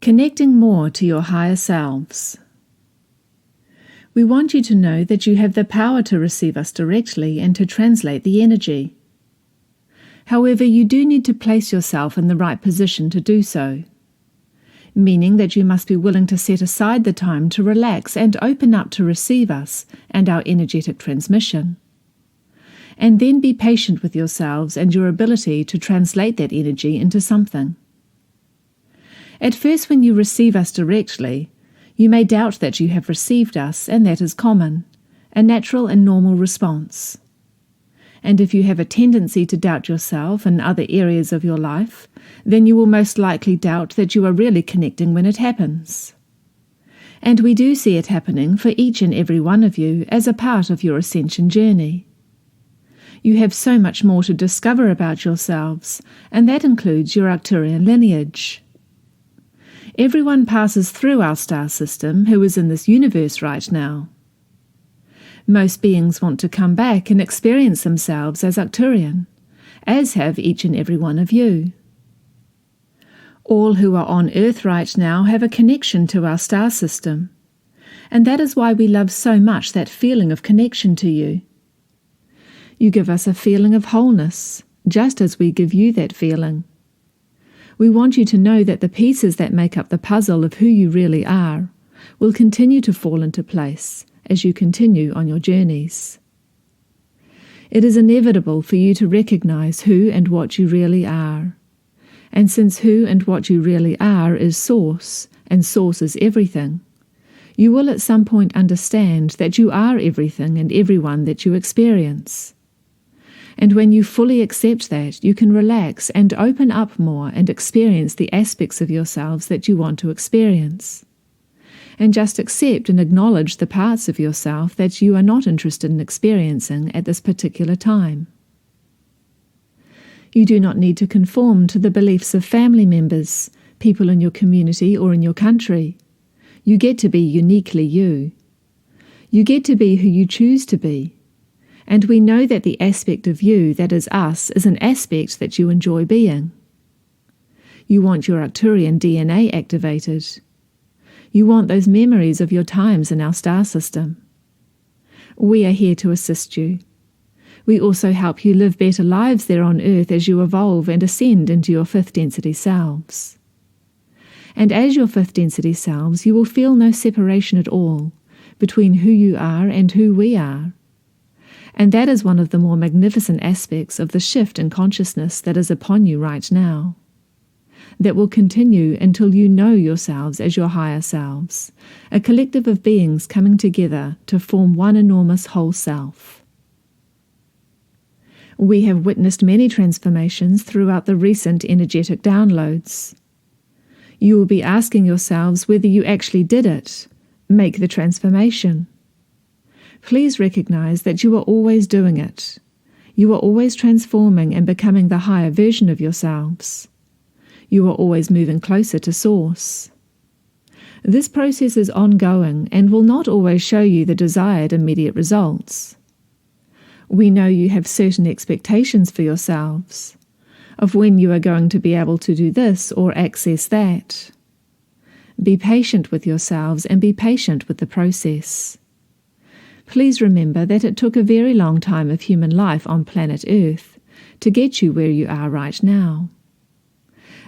Connecting more to your higher selves. We want you to know that you have the power to receive us directly and to translate the energy. However, you do need to place yourself in the right position to do so, meaning that you must be willing to set aside the time to relax and open up to receive us and our energetic transmission. And then be patient with yourselves and your ability to translate that energy into something. At first, when you receive us directly, you may doubt that you have received us, and that is common, a natural and normal response. And if you have a tendency to doubt yourself in other areas of your life, then you will most likely doubt that you are really connecting when it happens. And we do see it happening for each and every one of you as a part of your ascension journey. You have so much more to discover about yourselves, and that includes your Arcturian lineage. Everyone passes through our star system who is in this universe right now. Most beings want to come back and experience themselves as Arcturian, as have each and every one of you. All who are on Earth right now have a connection to our star system, and that is why we love so much that feeling of connection to you. You give us a feeling of wholeness, just as we give you that feeling. We want you to know that the pieces that make up the puzzle of who you really are will continue to fall into place as you continue on your journeys. It is inevitable for you to recognize who and what you really are. And since who and what you really are is Source, and Source is everything, you will at some point understand that you are everything and everyone that you experience. And when you fully accept that, you can relax and open up more and experience the aspects of yourselves that you want to experience. And just accept and acknowledge the parts of yourself that you are not interested in experiencing at this particular time. You do not need to conform to the beliefs of family members, people in your community or in your country. You get to be uniquely you. You get to be who you choose to be. And we know that the aspect of you that is us is an aspect that you enjoy being. You want your Arcturian DNA activated. You want those memories of your times in our star system. We are here to assist you. We also help you live better lives there on Earth as you evolve and ascend into your fifth density selves. And as your fifth density selves, you will feel no separation at all between who you are and who we are. And that is one of the more magnificent aspects of the shift in consciousness that is upon you right now. That will continue until you know yourselves as your higher selves, a collective of beings coming together to form one enormous whole self. We have witnessed many transformations throughout the recent energetic downloads. You will be asking yourselves whether you actually did it, make the transformation. Please recognize that you are always doing it. You are always transforming and becoming the higher version of yourselves. You are always moving closer to Source. This process is ongoing and will not always show you the desired immediate results. We know you have certain expectations for yourselves, of when you are going to be able to do this or access that. Be patient with yourselves and be patient with the process. Please remember that it took a very long time of human life on planet Earth to get you where you are right now.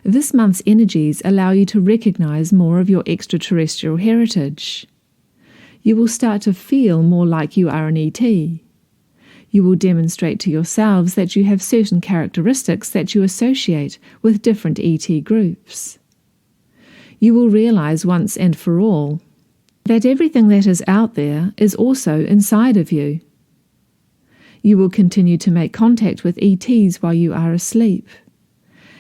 This month's energies allow you to recognize more of your extraterrestrial heritage. You will start to feel more like you are an ET. You will demonstrate to yourselves that you have certain characteristics that you associate with different ET groups. You will realize once and for all that everything that is out there is also inside of you. You will continue to make contact with ETs while you are asleep.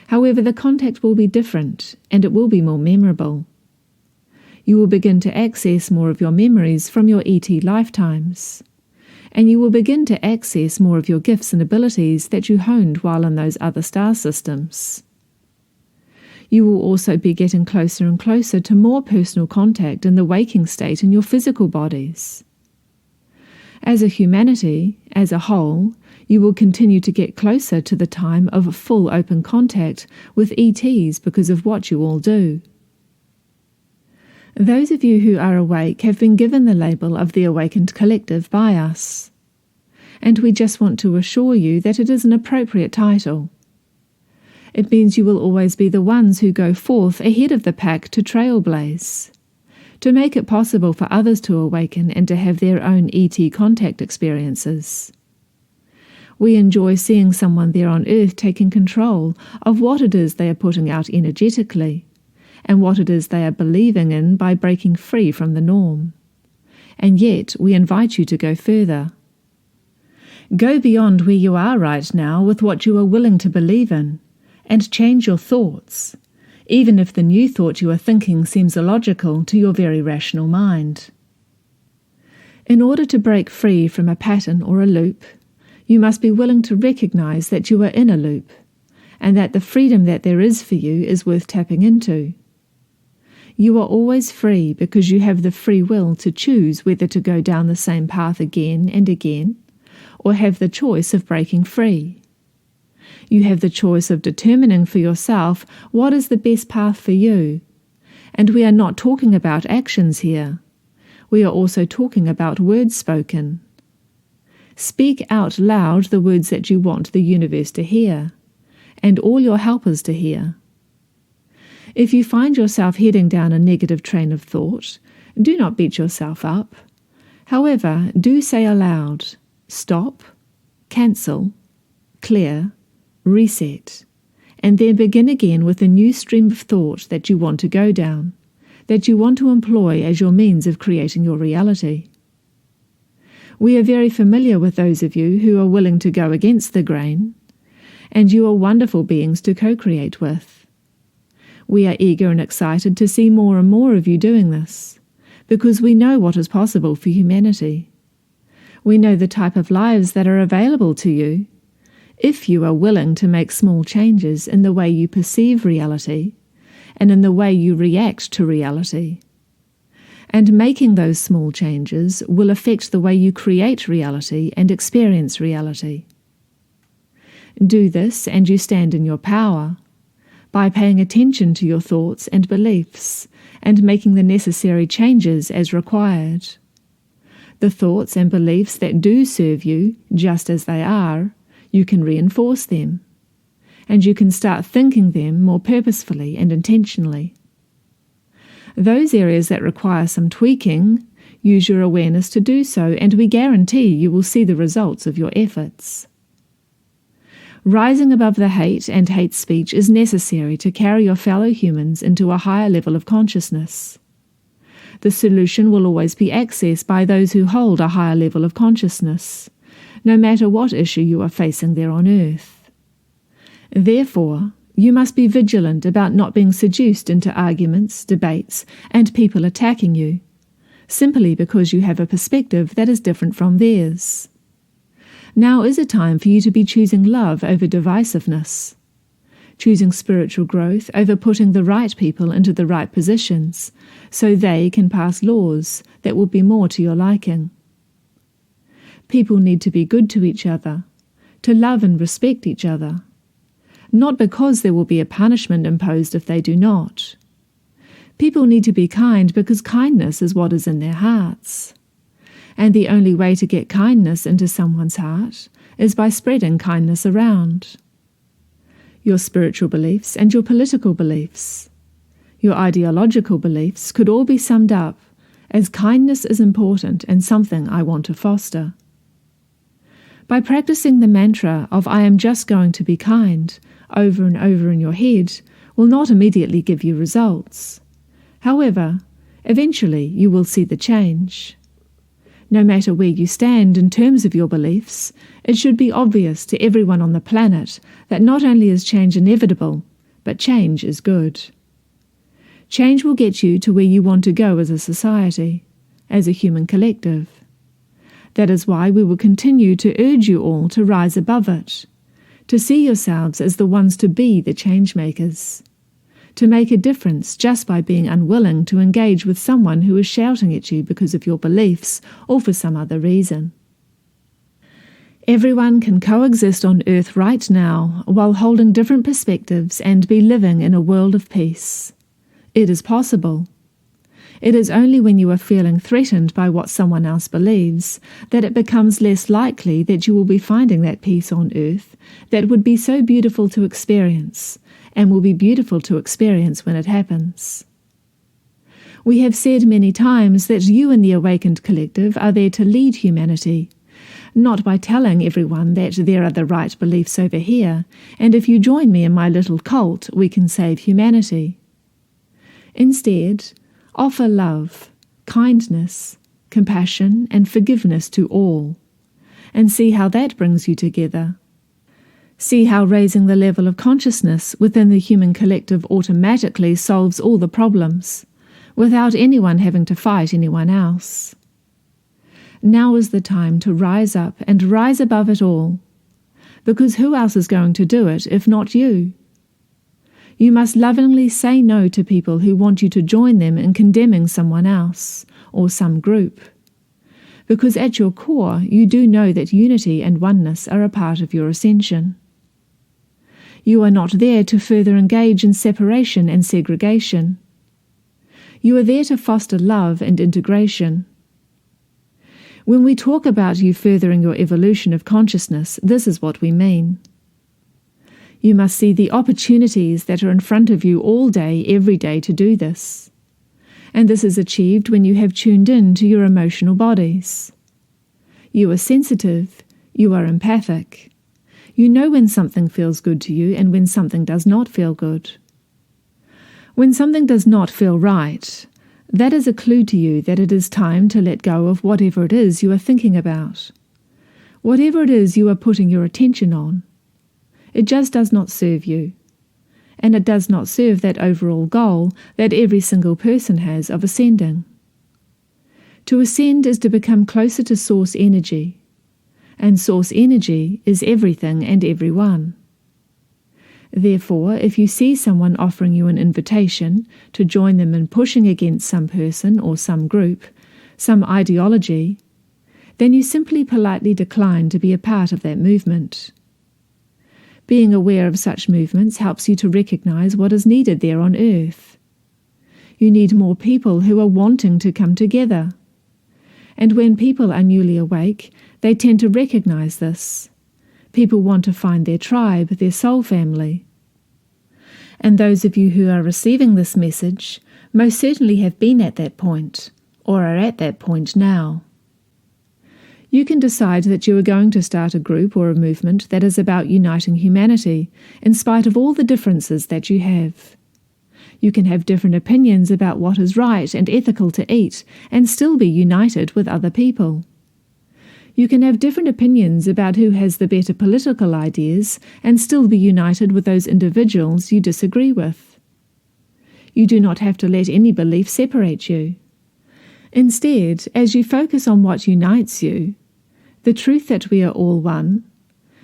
However, the contact will be different and it will be more memorable. You will begin to access more of your memories from your ET lifetimes, and you will begin to access more of your gifts and abilities that you honed while in those other star systems. You will also be getting closer and closer to more personal contact in the waking state in your physical bodies. As a humanity, as a whole, you will continue to get closer to the time of full open contact with ETs because of what you all do. Those of you who are awake have been given the label of the Awakened Collective by us, and we just want to assure you that it is an appropriate title. It means you will always be the ones who go forth ahead of the pack to trailblaze, to make it possible for others to awaken and to have their own ET contact experiences. We enjoy seeing someone there on Earth taking control of what it is they are putting out energetically, and what it is they are believing in by breaking free from the norm. And yet we invite you to go further. Go beyond where you are right now with what you are willing to believe in, and change your thoughts, even if the new thought you are thinking seems illogical to your very rational mind. In order to break free from a pattern or a loop, you must be willing to recognize that you are in a loop, and that the freedom that there is for you is worth tapping into. You are always free because you have the free will to choose whether to go down the same path again and again, or have the choice of breaking free. You have the choice of determining for yourself what is the best path for you. And we are not talking about actions here. We are also talking about words spoken. Speak out loud the words that you want the universe to hear, and all your helpers to hear. If you find yourself heading down a negative train of thought, do not beat yourself up. However, do say aloud, stop, cancel, clear, reset, and then begin again with a new stream of thought that you want to go down, that you want to employ as your means of creating your reality. We are very familiar with those of you who are willing to go against the grain, and you are wonderful beings to co-create with. We are eager and excited to see more and more of you doing this, because we know what is possible for humanity. We know the type of lives that are available to you, if you are willing to make small changes in the way you perceive reality and in the way you react to reality. And making those small changes will affect the way you create reality and experience reality. Do this and you stand in your power by paying attention to your thoughts and beliefs and making the necessary changes as required. The thoughts and beliefs that do serve you just as they are, you can reinforce them, and you can start thinking them more purposefully and intentionally. Those areas that require some tweaking, use your awareness to do so, and we guarantee you will see the results of your efforts. Rising above the hate and hate speech is necessary to carry your fellow humans into a higher level of consciousness. The solution will always be accessed by those who hold a higher level of consciousness, no matter what issue you are facing there on Earth. Therefore, you must be vigilant about not being seduced into arguments, debates, and people attacking you, simply because you have a perspective that is different from theirs. Now is a time for you to be choosing love over divisiveness, choosing spiritual growth over putting the right people into the right positions, so they can pass laws that will be more to your liking. People need to be good to each other, to love and respect each other, not because there will be a punishment imposed if they do not. People need to be kind because kindness is what is in their hearts. And the only way to get kindness into someone's heart is by spreading kindness around. Your spiritual beliefs and your political beliefs, your ideological beliefs could all be summed up as kindness is important and something I want to foster. By practicing the mantra of I am just going to be kind over and over in your head will not immediately give you results. However, eventually you will see the change. No matter where you stand in terms of your beliefs, it should be obvious to everyone on the planet that not only is change inevitable, but change is good. Change will get you to where you want to go as a society, as a human collective. That is why we will continue to urge you all to rise above it, to see yourselves as the ones to be the change makers, to make a difference just by being unwilling to engage with someone who is shouting at you because of your beliefs or for some other reason. Everyone can coexist on Earth right now while holding different perspectives and be living in a world of peace. It is possible. It is only when you are feeling threatened by what someone else believes that it becomes less likely that you will be finding that peace on earth that would be so beautiful to experience, and will be beautiful to experience when it happens. We have said many times that you in the Awakened Collective are there to lead humanity, not by telling everyone that there are the right beliefs over here, and if you join me in my little cult, we can save humanity. Instead, offer love, kindness, compassion, and forgiveness to all, and see how that brings you together. See how raising the level of consciousness within the human collective automatically solves all the problems, without anyone having to fight anyone else. Now is the time to rise up and rise above it all, because who else is going to do it if not you? You must lovingly say no to people who want you to join them in condemning someone else or some group, because at your core you do know that unity and oneness are a part of your ascension. You are not there to further engage in separation and segregation. You are there to foster love and integration. When we talk about you furthering your evolution of consciousness, this is what we mean. You must see the opportunities that are in front of you all day, every day to do this. And this is achieved when you have tuned in to your emotional bodies. You are sensitive, you are empathic. You know when something feels good to you and when something does not feel good. When something does not feel right, that is a clue to you that it is time to let go of whatever it is you are thinking about. Whatever it is you are putting your attention on. It just does not serve you. And it does not serve that overall goal that every single person has of ascending. To ascend is to become closer to source energy. And source energy is everything and everyone. Therefore, if you see someone offering you an invitation to join them in pushing against some person or some group, some ideology, then you simply politely decline to be a part of that movement. Being aware of such movements helps you to recognize what is needed there on earth. You need more people who are wanting to come together. And when people are newly awake, they tend to recognize this. People want to find their tribe, their soul family. And those of you who are receiving this message most certainly have been at that point, or are at that point now. You can decide that you are going to start a group or a movement that is about uniting humanity, in spite of all the differences that you have. You can have different opinions about what is right and ethical to eat, and still be united with other people. You can have different opinions about who has the better political ideas, and still be united with those individuals you disagree with. You do not have to let any belief separate you. Instead, as you focus on what unites you, the truth that we are all one,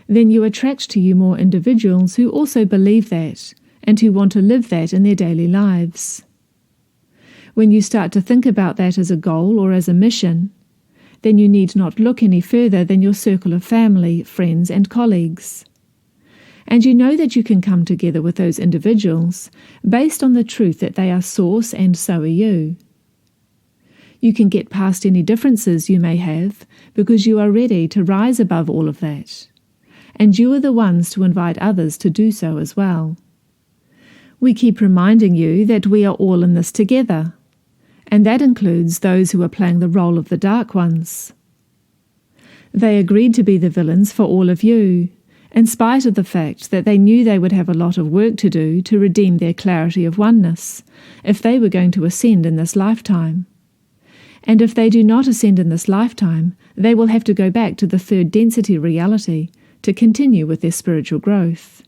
then you attract to you more individuals who also believe that and who want to live that in their daily lives. When you start to think about that as a goal or as a mission, then you need not look any further than your circle of family, friends, and colleagues. And you know that you can come together with those individuals based on the truth that they are source and so are you. You can get past any differences you may have because you are ready to rise above all of that. And you are the ones to invite others to do so as well. We keep reminding you that we are all in this together, and that includes those who are playing the role of the Dark Ones. They agreed to be the villains for all of you, in spite of the fact that they knew they would have a lot of work to do to redeem their clarity of oneness, if they were going to ascend in this lifetime. And if they do not ascend in this lifetime, they will have to go back to the third density reality to continue with their spiritual growth.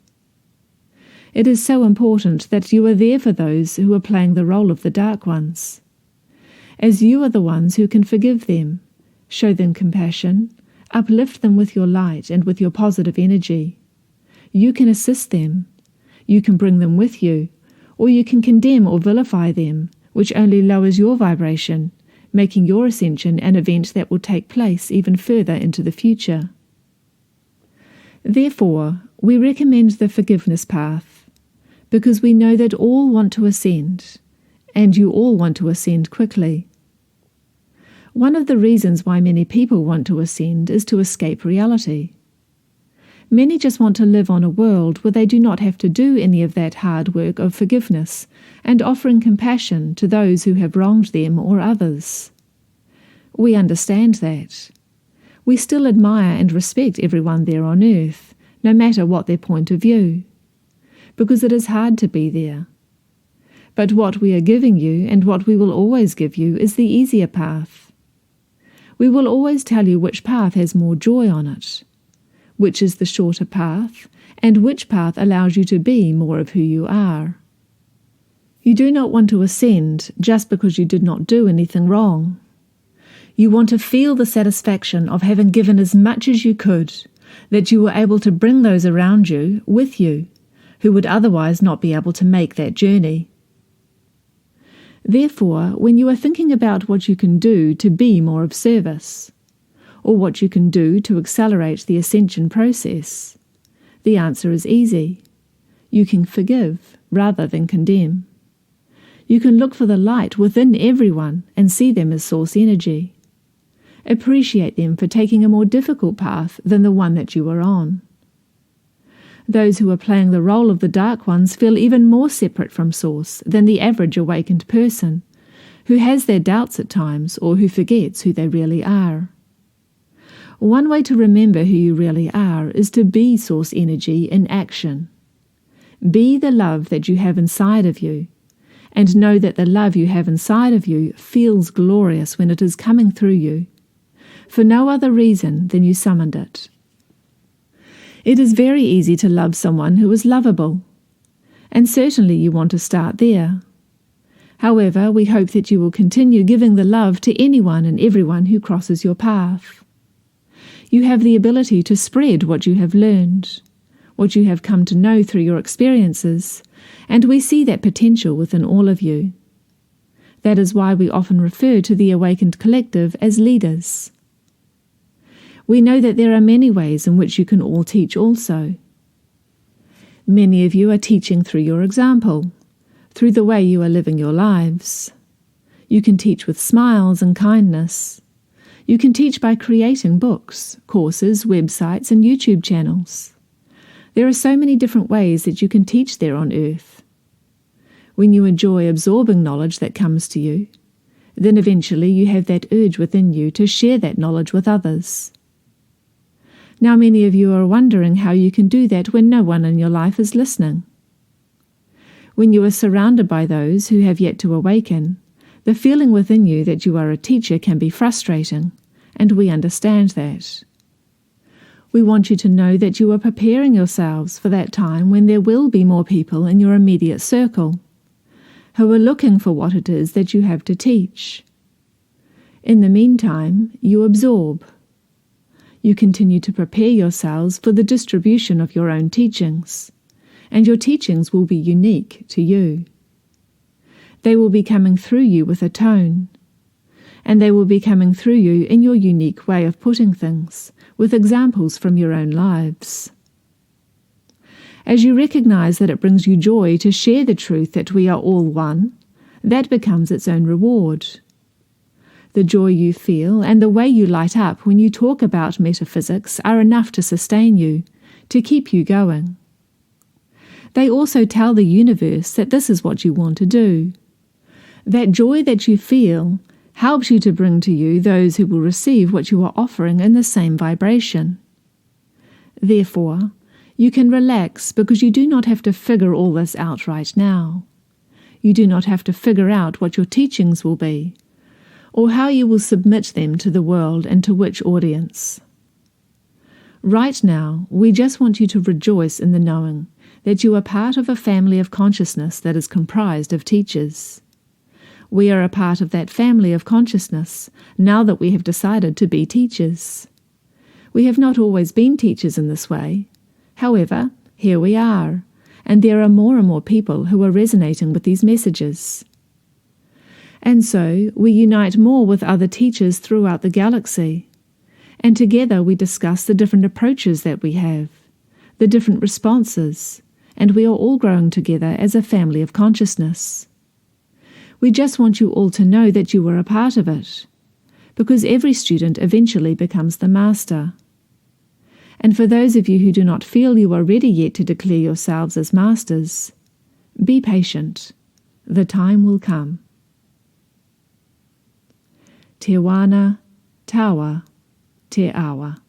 It is so important that you are there for those who are playing the role of the Dark Ones, as you are the ones who can forgive them, show them compassion, uplift them with your light and with your positive energy. You can assist them, you can bring them with you, or you can condemn or vilify them, which only lowers your vibration, making your ascension an event that will take place even further into the future. Therefore, we recommend the forgiveness path, because we know that all want to ascend, and you all want to ascend quickly. One of the reasons why many people want to ascend is to escape reality. Many just want to live on a world where they do not have to do any of that hard work of forgiveness and offering compassion to those who have wronged them or others. We understand that. We still admire and respect everyone there on earth, no matter what their point of view, because it is hard to be there. But what we are giving you, and what we will always give you, is the easier path. We will always tell you which path has more joy on it, which is the shorter path, and which path allows you to be more of who you are. You do not want to ascend just because you did not do anything wrong. You want to feel the satisfaction of having given as much as you could, that you were able to bring those around you with you, who would otherwise not be able to make that journey. Therefore, when you are thinking about what you can do to be more of service, or what you can do to accelerate the ascension process, the answer is easy. You can forgive rather than condemn. You can look for the light within everyone and see them as source energy. Appreciate them for taking a more difficult path than the one that you were on. Those who are playing the role of the dark ones feel even more separate from source than the average awakened person, who has their doubts at times or who forgets who they really are. One way to remember who you really are is to be source energy in action. Be the love that you have inside of you, and know that the love you have inside of you feels glorious when it is coming through you, for no other reason than you summoned it. It is very easy to love someone who is lovable, and certainly you want to start there. However, we hope that you will continue giving the love to anyone and everyone who crosses your path. You have the ability to spread what you have learned, what you have come to know through your experiences, and we see that potential within all of you. That is why we often refer to the awakened collective as leaders. We know that there are many ways in which you can all teach also. Many of you are teaching through your example, through the way you are living your lives. You can teach with smiles and kindness. You can teach by creating books, courses, websites, and YouTube channels. There are so many different ways that you can teach there on earth. When you enjoy absorbing knowledge that comes to you, then eventually you have that urge within you to share that knowledge with others. Now many of you are wondering how you can do that when no one in your life is listening. When you are surrounded by those who have yet to awaken, the feeling within you that you are a teacher can be frustrating, and we understand that. We want you to know that you are preparing yourselves for that time when there will be more people in your immediate circle, who are looking for what it is that you have to teach. In the meantime, you absorb. You continue to prepare yourselves for the distribution of your own teachings, and your teachings will be unique to you. They will be coming through you with a tone, and they will be coming through you in your unique way of putting things, with examples from your own lives. As you recognize that it brings you joy to share the truth that we are all one, that becomes its own reward. The joy you feel and the way you light up when you talk about metaphysics are enough to sustain you, to keep you going. They also tell the universe that this is what you want to do. That joy that you feel helps you to bring to you those who will receive what you are offering in the same vibration. Therefore, you can relax because you do not have to figure all this out right now. You do not have to figure out what your teachings will be, or how you will submit them to the world and to which audience. Right now, we just want you to rejoice in the knowing that you are part of a family of consciousness that is comprised of teachers. We are a part of that family of consciousness now that we have decided to be teachers. We have not always been teachers in this way. However, here we are, and there are more and more people who are resonating with these messages. And so we unite more with other teachers throughout the galaxy, and together we discuss the different approaches that we have, the different responses, and we are all growing together as a family of consciousness. We just want you all to know that you are a part of it, because every student eventually becomes the master. And for those of you who do not feel you are ready yet to declare yourselves as masters, be patient. The time will come. Te wana, tawa, te awa.